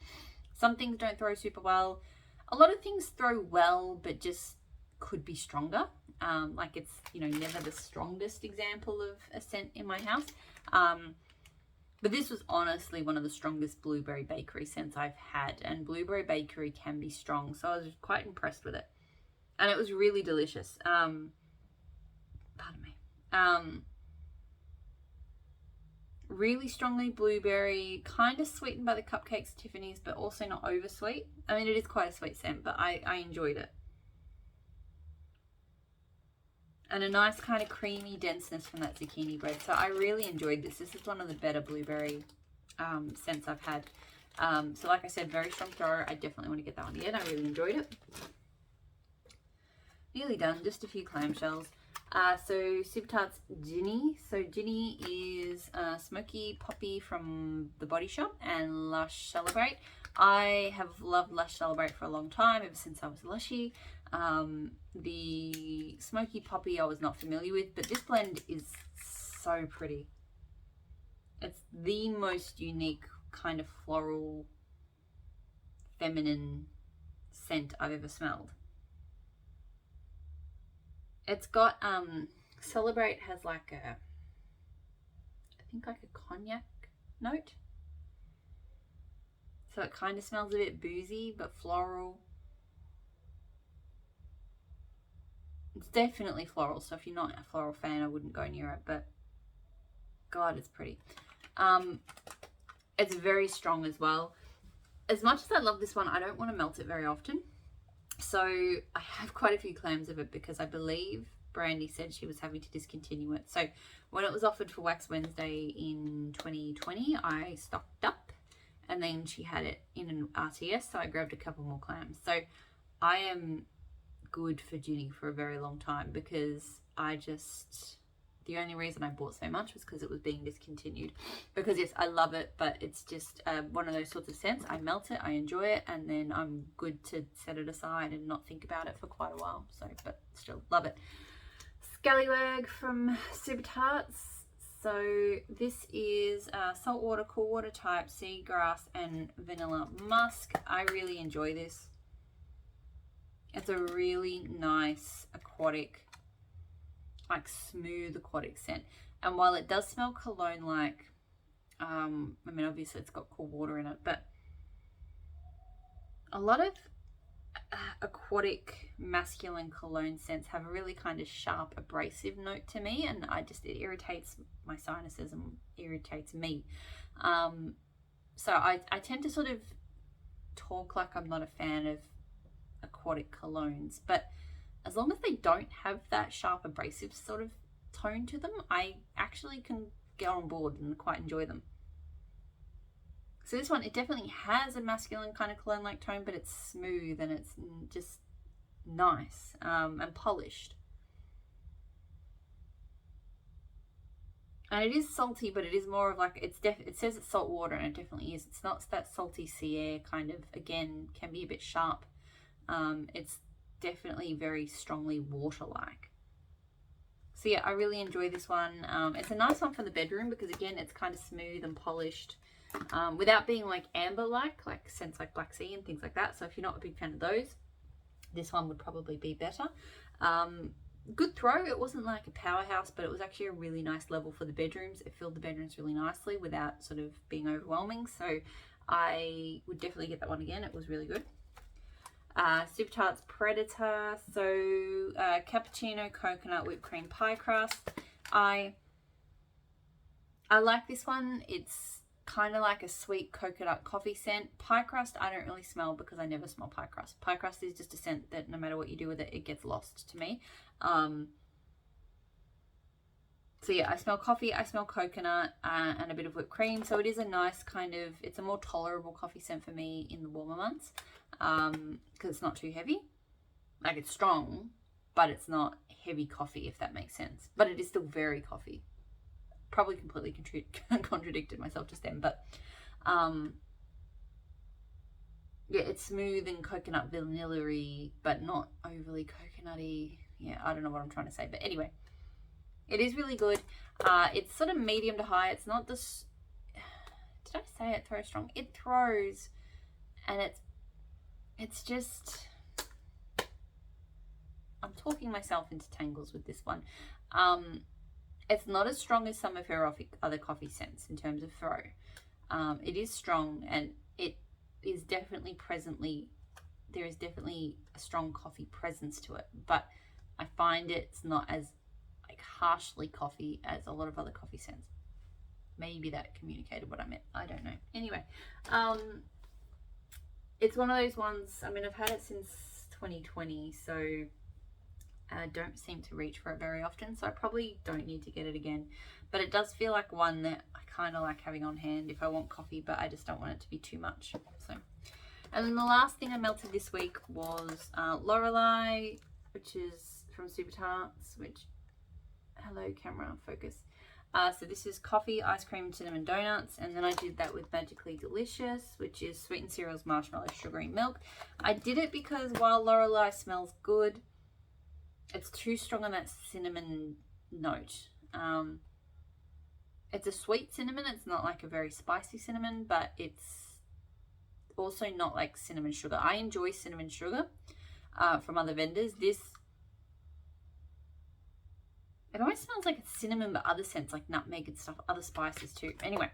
A: some things don't throw super well. A lot of things throw well, but just could be stronger. Like, it's, never the strongest example of a scent in my house. But this was honestly one of the strongest blueberry bakery scents I've had. And blueberry bakery can be strong, so I was quite impressed with it. And it was really delicious. Pardon me. Really strongly blueberry, kind of sweetened by the cupcakes at Tiffany's, but also not over sweet. I mean, it is quite a sweet scent, but I enjoyed it. And a nice kind of creamy denseness from that zucchini bread. So I really enjoyed this. This is one of the better blueberry scents I've had. So like I said, very strong thrower. I definitely want to get that one again. I really enjoyed it. Nearly done. Just a few clamshells. So Super Tarts Ginny. So Ginny is Smoky Poppy from the Body Shop and Lush Celebrate. I have loved Lush Celebrate for a long time, ever since I was Lushy. The Smoky Poppy I was not familiar with, but this blend is so pretty. It's the most unique kind of floral, feminine scent I've ever smelled. It's got, Celebrate has like I think like a cognac note. So it kind of smells a bit boozy, but floral. It's definitely floral, so if you're not a floral fan, I wouldn't go near it, but God, it's pretty. It's very strong as well. As much as I love this one, I don't want to melt it very often. So I have quite a few clams of it because I believe Brandy said she was having to discontinue it. So when it was offered for Wax Wednesday in 2020, I stocked up, and then she had it in an RTS, so I grabbed a couple more clams. So I am good for Ginny for a very long time because the only reason I bought so much was because it was being discontinued. Because yes, I love it, but it's just one of those sorts of scents. I melt it, I enjoy it, and then I'm good to set it aside and not think about it for quite a while. So, but still love it. Scallywag from Super Tarts. So this is saltwater, cool water type, seagrass, and vanilla musk. I really enjoy this. It's a really nice aquatic, like smooth aquatic scent. And while it does smell cologne-like, I mean, obviously it's got cool water in it, but a lot of aquatic masculine cologne scents have a really kind of sharp, abrasive note to me, and it irritates my sinuses and irritates me. So I tend to sort of talk like I'm not a fan of aquatic colognes, but as long as they don't have that sharp, abrasive sort of tone to them, I actually can get on board and quite enjoy them. So this one, it definitely has a masculine kind of cologne-like tone, but it's smooth and it's just nice and polished. And it is salty, but it is more of like, it says it's salt water, and it definitely is. It's not that salty sea air kind of, again, can be a bit sharp. It's definitely very strongly water-like. So yeah, I really enjoy this one. It's a nice one for the bedroom because again, it's kind of smooth and polished without being like amber-like scents like Black Sea and things like that. So if you're not a big fan of those, this one would probably be better. Good throw. It wasn't like a powerhouse, but it was actually a really nice level for the bedrooms. It filled the bedrooms really nicely without sort of being overwhelming. So I would definitely get that one again. It was really good. Super Tarts Predator. So cappuccino, coconut, whipped cream, pie crust. I like this one. It's kind of like a sweet coconut coffee scent. Pie crust I don't really smell because I never smell pie crust. Pie crust is just a scent that no matter what you do with it, it gets lost to me. So yeah, I smell coffee, I smell coconut, and a bit of whipped cream. So it is a nice kind of, it's a more tolerable coffee scent for me in the warmer months because it's not too heavy. Like, it's strong, but it's not heavy coffee, if that makes sense. But it is still very coffee. Probably completely contradicted myself just then, but yeah, it's smooth and coconut vanilla-y, but not overly coconutty. Yeah, I don't know what I'm trying to say, but anyway, it is really good. It's sort of medium to high. It's not this, did I say it throws strong? It throws, and it's just, I'm talking myself into tangles with this one. It's not as strong as some of her other coffee scents in terms of throw. It is strong, and it is definitely there is definitely a strong coffee presence to it, but I find it's not as like harshly coffee as a lot of other coffee scents. Maybe that communicated what I meant. I don't know. Anyway, it's one of those ones, I mean, I've had it since 2020, so I don't seem to reach for it very often, so I probably don't need to get it again. But it does feel like one that I kind of like having on hand if I want coffee, but I just don't want it to be too much. So, and then the last thing I melted this week was Lorelei, which is from Super Tarts, which, hello camera, focus. So this is coffee, ice cream, cinnamon donuts, and then I did that with Magically Delicious, which is sweetened cereals, marshmallow, sugary milk. I did it because while Lorelei smells good, it's too strong on that cinnamon note. It's a sweet cinnamon. It's not like a very spicy cinnamon, but it's also not like cinnamon sugar. I enjoy cinnamon sugar from other vendors. This It almost smells like it's cinnamon, but other scents like nutmeg and stuff, other spices too. Anyway,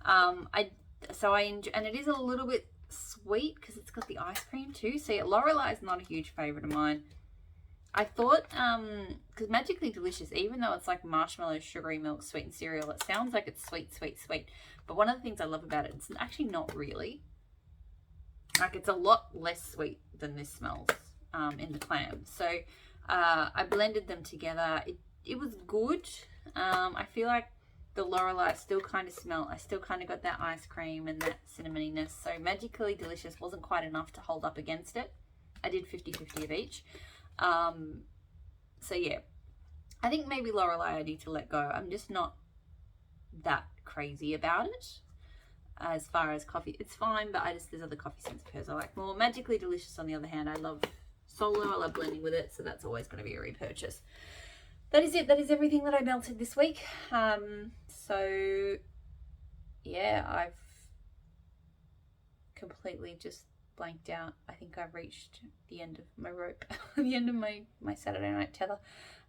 A: I enjoy, and it is a little bit sweet because it's got the ice cream too. So yeah, Lorelei is not a huge favorite of mine. I thought, because Magically Delicious, even though it's like marshmallow, sugary milk, sweetened cereal, it sounds like it's sweet, sweet, sweet. But one of the things I love about it, it's actually not really. Like, it's a lot less sweet than this smells in the clam. So I blended them together. It was good. I feel like the Lorelei still kind of smell. I still kind of got that ice cream and that cinnamoniness. So Magically Delicious wasn't quite enough to hold up against it. I did 50-50 of each. So yeah, I think maybe Lorelei I need to let go. I'm just not that crazy about it. As far as coffee, it's fine, but there's other coffee scents of hers I like more. Magically Delicious, on the other hand, I love solo. I love blending with it, so that's always going to be a repurchase. That is it. That is everything that I melted this week. So yeah, I've completely just blanked out. I think I've reached the end of my rope, the end of my Saturday night tether.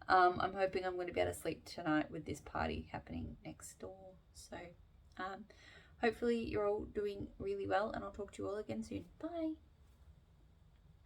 A: I'm hoping I'm going to be able to sleep tonight with this party happening next door. So hopefully you're all doing really well, and I'll talk to you all again soon. Bye.